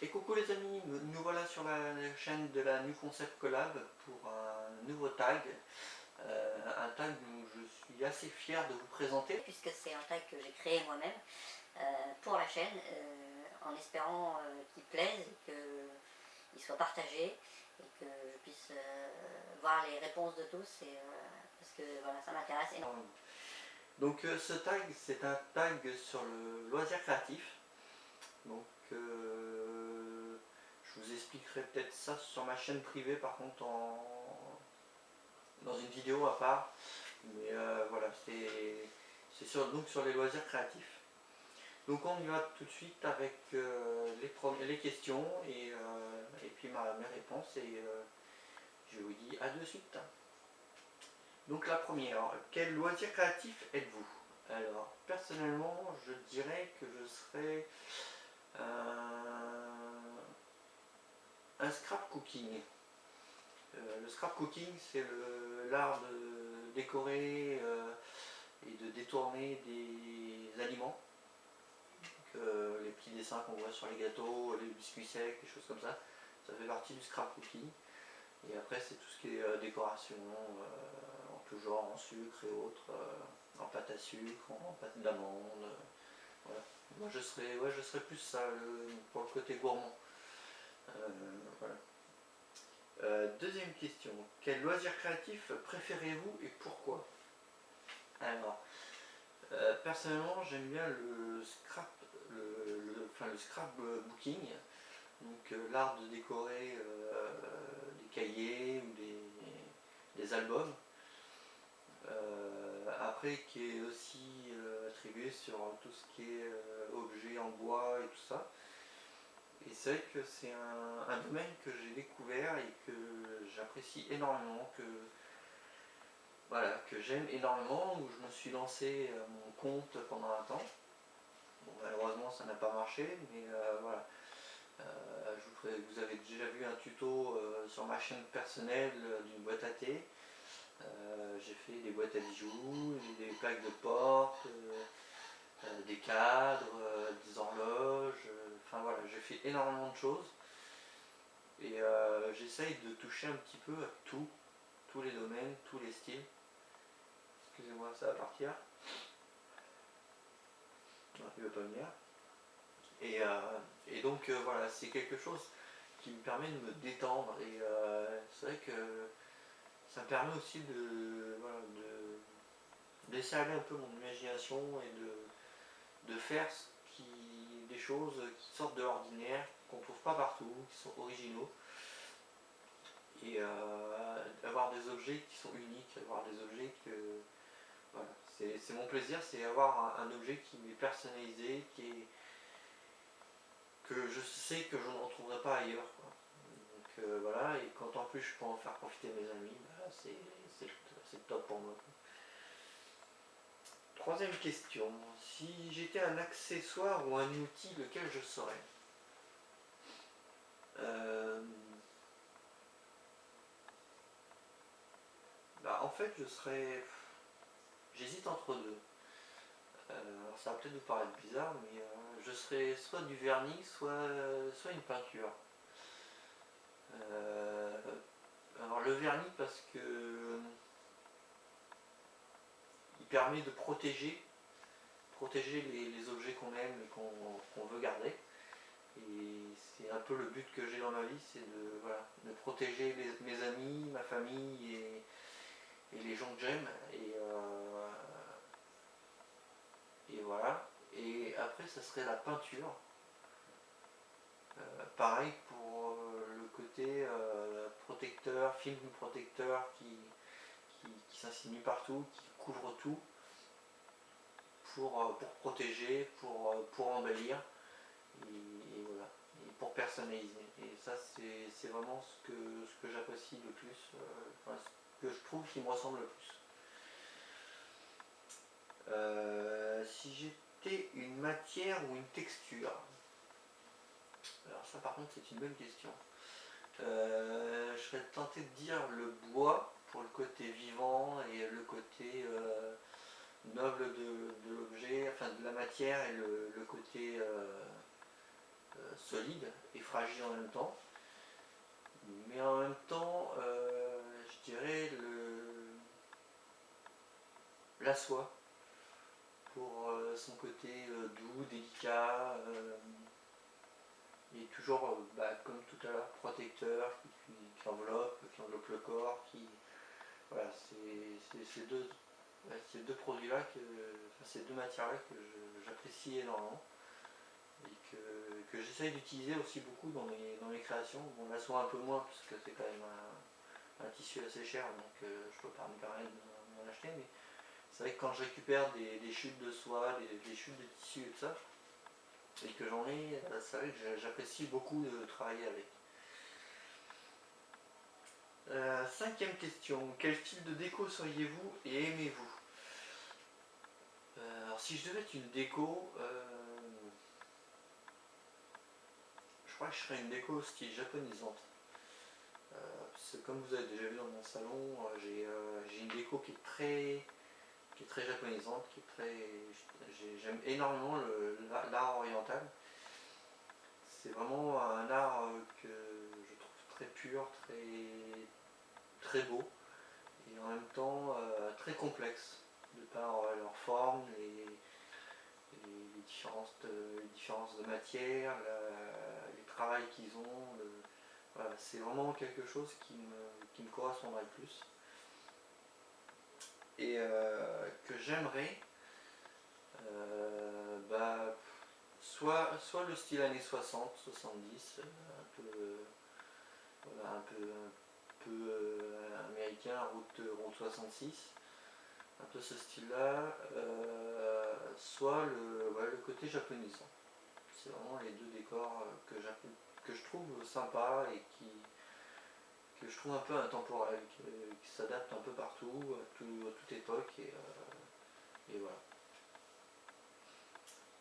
Et coucou les amis, nous voilà sur la chaîne de la New Concept Collab pour un nouveau tag. Un tag où je suis assez fier de vous présenter. Puisque c'est un tag que j'ai créé moi-même pour la chaîne, en espérant qu'il plaise et qu'il soit partagé et que je puisse voir les réponses de tous, parce que voilà, ça m'intéresse énormément. Donc ce tag, c'est un tag sur le loisir créatif. Donc je vous expliquerai peut-être ça sur ma chaîne privée par contre dans une vidéo à part. Mais voilà, c'est sur les loisirs créatifs. Donc on y va tout de suite avec les questions et puis mes réponses et je vous dis à de suite. Donc la première, quel loisir créatif êtes-vous? Alors personnellement je dirais que je serais un scrap cooking. Le scrap cooking, c'est l'art de décorer et de détourner des aliments. Donc, les petits dessins qu'on voit sur les gâteaux, les biscuits secs, les choses comme ça, ça fait partie du scrap cooking. Et après, c'est tout ce qui est décoration en tout genre, en sucre et autres, en pâte à sucre, en pâte d'amande. Voilà. Moi, je serais plus ça pour le côté gourmand. Voilà. Deuxième question, quel loisir créatif préférez-vous et pourquoi? Alors, personnellement j'aime bien le scrapbooking, donc l'art de décorer des cahiers ou des albums, après qui est aussi attribué sur tout ce qui est objets en bois et tout ça. Et c'est vrai que c'est un domaine que j'ai découvert et que j'apprécie énormément, que j'aime énormément, où je me suis lancé à mon compte pendant un temps. Bon, malheureusement ça n'a pas marché, mais voilà. Vous avez déjà vu un tuto sur ma chaîne personnelle d'une boîte à thé. J'ai fait des boîtes à bijoux, des plaques de porte, des cadres, des horloges, enfin voilà, j'ai fait énormément de choses et j'essaye de toucher un petit peu à tous les domaines, tous les styles. Excusez-moi, ça va partir. Non, il ne veut pas venir. Et donc voilà, c'est quelque chose qui me permet de me détendre et c'est vrai que ça me permet aussi de laisser aller un peu mon imagination et de faire des choses qui sortent de l'ordinaire, qu'on ne trouve pas partout, qui sont originaux. Et avoir des objets qui sont uniques, avoir des objets que... Voilà, c'est mon plaisir, c'est avoir un objet qui m'est personnalisé, que je sais que je ne retrouverai pas ailleurs, quoi. Donc voilà, et quand en plus je peux en faire profiter mes amis, bah, c'est top pour moi. Troisième question, si j'étais un accessoire ou un outil, lequel je serais? En fait j'hésite entre deux. Alors ça va peut-être vous paraître bizarre, mais je serais soit du vernis, soit une peinture. Alors le vernis parce que il permet de protéger les objets qu'on aime et qu'on veut garder. Et c'est un peu le but que j'ai dans ma vie, c'est de protéger mes amis, ma famille et les gens que j'aime. Et voilà. Et après ça serait la peinture. Pareil pour le côté protecteur, film protecteur qui s'insinue partout, qui couvre tout pour protéger, pour embellir et voilà, et pour personnaliser. Et ça c'est vraiment ce que j'apprécie le plus, ce que je trouve qui me ressemble le plus. Si j'étais une matière ou une texture, alors ça par contre c'est une bonne question. Je serais tenté de dire le bois pour le côté vivant et le côté noble de l'objet, enfin de la matière et le côté solide et fragile en même temps. Mais en même temps, je dirais la soie, pour son côté doux, délicat, et toujours, comme tout à l'heure, protecteur, qui enveloppe le corps, voilà, c'est ces deux produits-là, ces deux matières-là que j'apprécie énormément et que j'essaye d'utiliser aussi beaucoup dans mes créations. Bon, la soie un peu moins, parce que c'est quand même un tissu assez cher, donc je ne peux pas me permettre d'en acheter, mais c'est vrai que quand je récupère des chutes de soie, des chutes de tissu et tout ça, et que j'en ai, c'est vrai que j'apprécie beaucoup de travailler avec. Cinquième question, quel style de déco seriez-vous et aimez-vous? Alors si je devais être une déco, je crois que je serais une déco style japonisante. Parce que comme vous avez déjà vu dans mon salon, j'ai une déco qui est très japonisante, j'aime énormément l'art oriental. C'est vraiment un art que je trouve très pur, très beau, et en même temps très complexe, de par leur forme, les différences de matière, les travails qu'ils ont. Voilà, c'est vraiment quelque chose qui me correspondrait le plus. Et que j'aimerais, soit le style années 60, 70, voilà, un peu américain, route 66, un peu ce style-là, soit le côté japonisant. C'est vraiment les deux décors que je trouve sympas et que je trouve un peu intemporels, qui s'adaptent un peu partout, à toute époque, et voilà.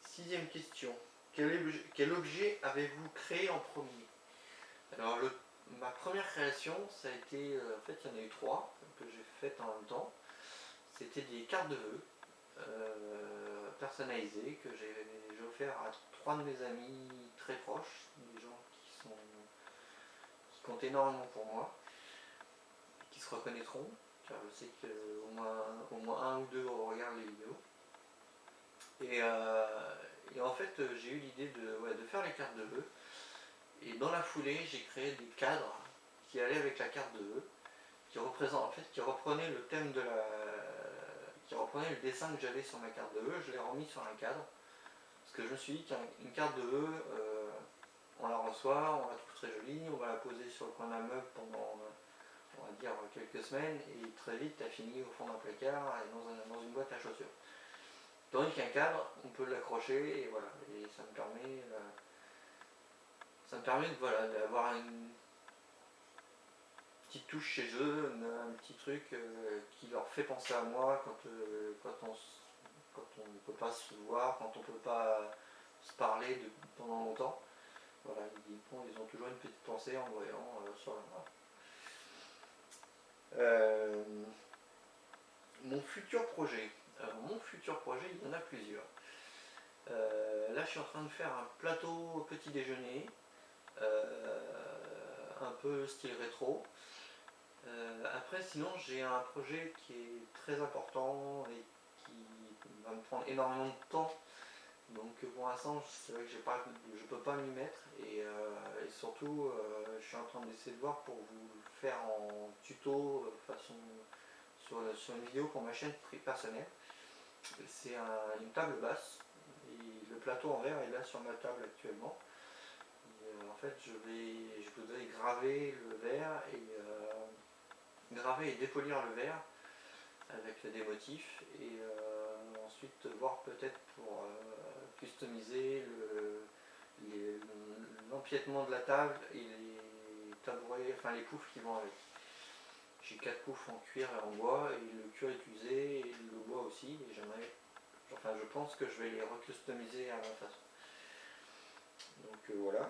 Sixième question. Quel objet avez-vous créé en premier? Alors ma première création, ça a été, en fait il y en a eu trois que j'ai faites en même temps. C'était des cartes de vœux personnalisées que j'ai offert à trois de mes amis très proches, des gens qui comptent énormément pour moi, qui se reconnaîtront, car je sais qu'au moins un ou deux regardent les vidéos. Et en fait, j'ai eu l'idée de faire les cartes de vœux. Et dans la foulée, j'ai créé des cadres qui allaient avec la carte de vœux, qui reprenaient le thème qui reprenait le dessin que j'avais sur ma carte de vœux. Je l'ai remis sur un cadre, parce que je me suis dit qu'une carte de vœux, on la reçoit, on la trouve très jolie, on va la poser sur le coin d'un meuble pendant, on va dire, quelques semaines, et très vite, elle finit au fond d'un placard et dans une boîte à chaussures. Tandis qu'un cadre, on peut l'accrocher, et voilà, et ça me permet d'avoir une petite touche chez eux, un petit truc qui leur fait penser à moi quand on ne peut pas se voir, quand on ne peut pas se parler pendant longtemps. Voilà, ils ont toujours une petite pensée en voyant sur la main. Mon futur projet. Alors mon futur projet, il y en a plusieurs. Là je suis en train de faire un plateau petit déjeuner, un peu style rétro. Après sinon j'ai un projet qui est très important et qui va me prendre énormément de temps. Donc pour l'instant c'est vrai que je ne peux pas m'y mettre, et surtout je suis en train d'essayer de voir pour vous faire en tuto façon sur une vidéo pour ma chaîne personnelle. C'est une table basse, et le plateau en verre est là sur ma table actuellement. Et, en fait je voudrais graver le verre graver et dépolir le verre avec des motifs, et ensuite voir peut-être pour customiser l'empiètement de la table et les tabourets, enfin les poufs qui vont avec. J'ai 4 poufs en cuir et en bois, et le cuir est usé, et le bois aussi, et je pense que je vais les recustomiser à ma façon. Donc voilà.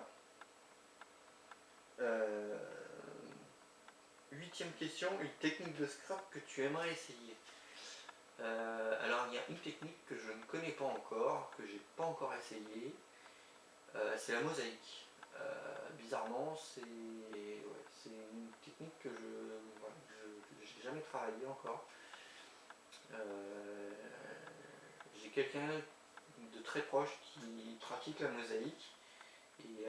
Huitième question, une technique de scrap que tu aimerais essayer. Alors il y a une technique que je ne connais pas encore, que j'ai pas encore essayé, C'est la mosaïque. Bizarrement, c'est une technique que j'ai jamais travaillé encore. J'ai quelqu'un de très proche qui pratique la mosaïque et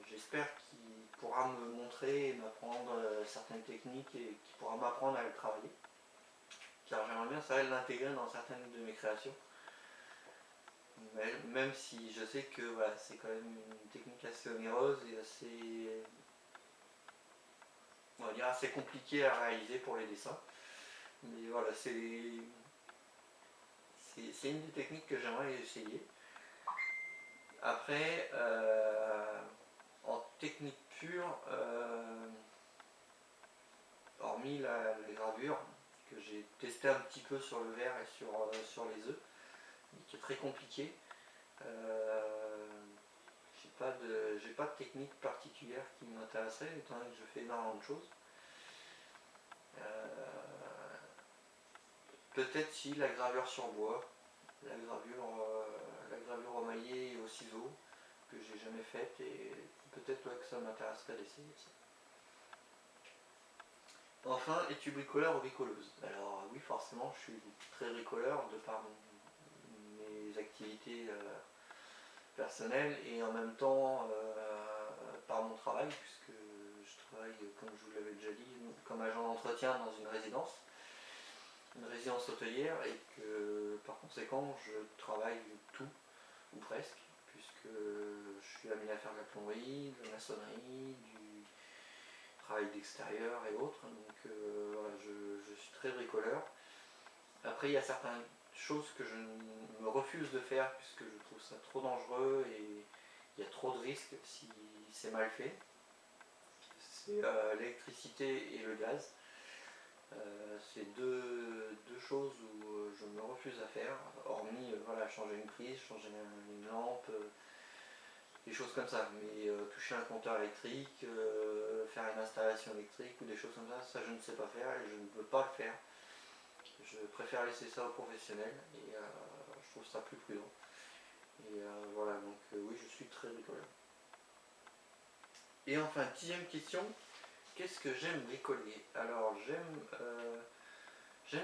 j'espère qu'il pourra me montrer et m'apprendre certaines techniques et qu'il pourra m'apprendre à le travailler, car j'aimerais bien ça l'intégrer dans certaines de mes créations, même si je sais que voilà, c'est quand même une technique assez onéreuse et assez, on va dire, assez compliquée à réaliser pour les dessins, mais voilà, c'est une des techniques que j'aimerais essayer. Après, en technique pure, hormis les gravures, que j'ai testé un petit peu sur le verre et sur les œufs, mais qui est très compliqué, j'ai pas de technique particulière qui m'intéresserait, étant donné que je fais énormément de choses. Peut-être si la gravure sur bois, la gravure émaillée au ciseau, que j'ai jamais faite, et peut-être que ça m'intéresserait d'essayer ça. Enfin, es-tu bricoleur ou bricoleuse? Alors oui, forcément, je suis très bricoleur de par mes activités personnelles et en même temps par mon travail, puisque je travaille, comme je vous l'avais déjà dit, comme agent d'entretien dans une résidence hôtelière, et que par conséquent je travaille tout ou presque, puisque je suis amené à faire de la plomberie, de la maçonnerie, du travail d'extérieur et autres, donc voilà, je suis très bricoleur. Après, il y a certaines choses que je me refuse de faire puisque je trouve ça trop dangereux et il y a trop de risques si c'est mal fait. C'est l'électricité et le gaz. C'est deux choses où je me refuse à faire, hormis voilà, changer une prise, changer une lampe, des choses comme ça. Mais toucher un compteur électrique, faire une installation électrique ou des choses comme ça je ne sais pas faire et je ne veux pas le faire. Je préfère laisser ça aux professionnels et je trouve ça plus prudent. Et voilà, donc oui, je suis très bricoleur. Et enfin, 10e question, qu'est-ce que j'aime bricoler? Alors j'aime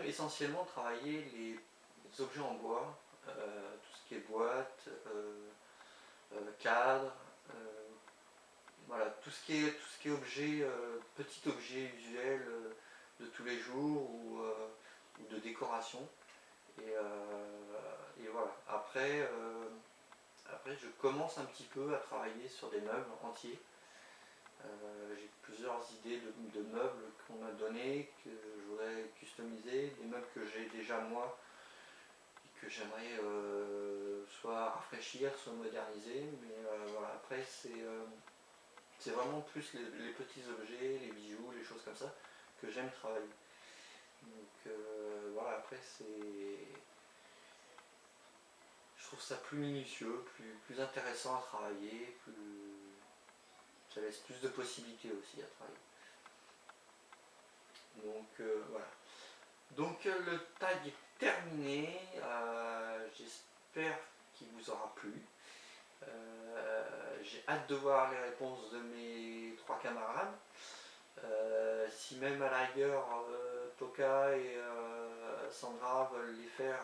essentiellement travailler les objets en bois, tout ce qui est boîte, cadre, voilà, tout ce qui est objet, petit objet usuel de tous les jours ou de décoration. Et voilà. Après, je commence un petit peu à travailler sur des meubles entiers. J'ai plusieurs idées de meubles qu'on m'a donné, que je voudrais customiser, des meubles que j'ai déjà moi et que j'aimerais soit rafraîchir, soit moderniser. Mais voilà, après c'est vraiment plus les petits objets, les bijoux, les choses comme ça que j'aime travailler. Donc voilà, après je trouve ça plus minutieux, plus intéressant à travailler, ça laisse plus de possibilités aussi à travailler. Donc voilà. Donc le tag est terminé, j'espère qu'il vous aura plu. J'ai hâte de voir les réponses de mes 3 camarades. Si même à la rigueur Toka et Sandra veulent les faire,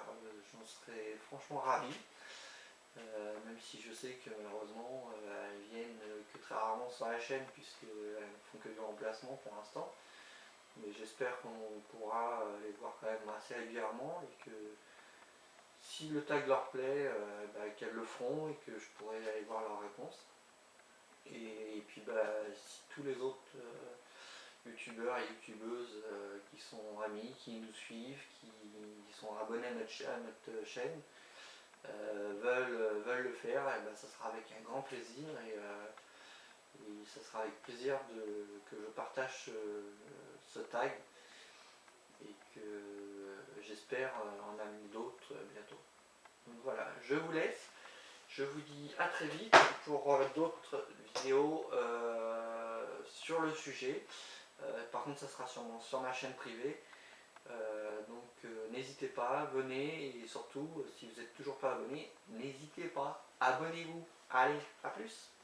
j'en serais franchement ravi. Même si je sais que malheureusement elles viennent que très rarement sur la chaîne puisqu'elles ne font que du remplacement pour l'instant. Mais j'espère qu'on pourra les voir quand même assez régulièrement et que si le tag leur plaît, qu'elles le feront et que je pourrai aller voir leurs réponses. Et puis si tous les autres youtubeurs et youtubeuses qui sont amis, qui nous suivent, qui sont abonnés à notre chaîne, veulent le faire, et ça sera avec un grand plaisir et ça sera avec plaisir que je partage ce tag et que j'espère en amener d'autres bientôt. Donc voilà, je vous laisse, je vous dis à très vite pour d'autres vidéos sur le sujet. Par contre ça sera sûrement sur ma chaîne privée. Donc n'hésitez pas, venez et surtout si vous n'êtes toujours pas abonné, n'hésitez pas à abonnez-vous. Allez, à plus.